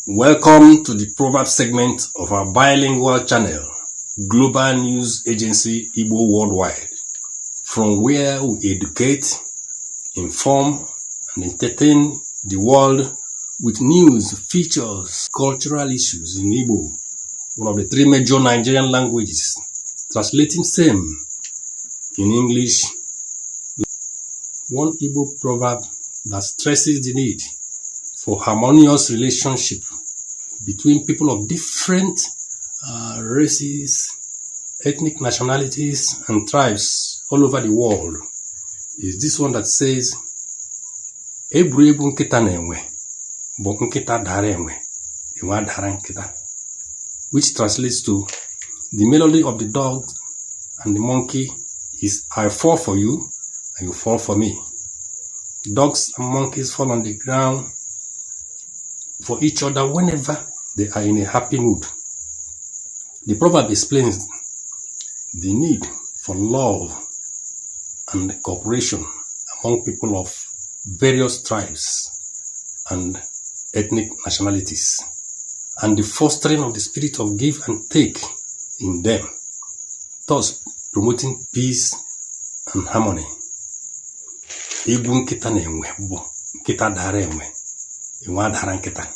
Welcome to the Proverb segment of our bilingual channel, Global News Agency Igbo Worldwide, from where we educate, inform, and entertain the world with news, features, cultural issues in Igbo, one of the three major Nigerian languages, translating same in English. One Igbo proverb that stresses the need for harmonious relationship between people of different races, ethnic nationalities, and tribes all over the world is this one that says, Ebru nkita na-enwe, bụ nkita dara enwe, enwe adara nkita, which translates to, the melody of the dog and the monkey is, I fall for you, and you fall for me. Dogs and monkeys fall on the ground for each other whenever they are in a happy mood. The proverb explains the need for love and cooperation among people of various tribes and ethnic nationalities, and the fostering of the spirit of give and take in them, thus promoting peace and harmony. Egwu nkịta na-enwe bụ nkịta dara enwe, enwe adara nkịta.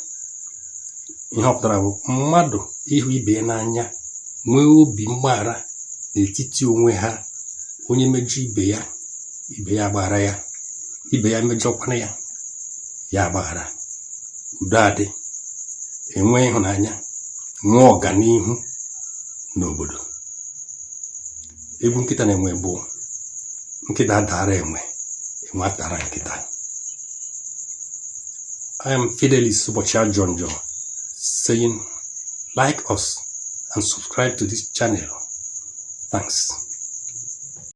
Ihe ọ pụtara bụ mmadụ ịhụ ibe ya n'anya, nwee obi mgbaghara n'etiti onwe ha. Onye mejọ ibe ya agbaghara ya, ibe ya mejọkwana ya agbaghara. Udo adị, enwe ịhụnanya, nwee ọganihu n'obodo. Egwu nkịta na-enwe bụ nkịta dara enwe, enwe adara nkịta. I am Fidelis Ubochia Jonjo, saying like us and subscribe to this channel. Thanks.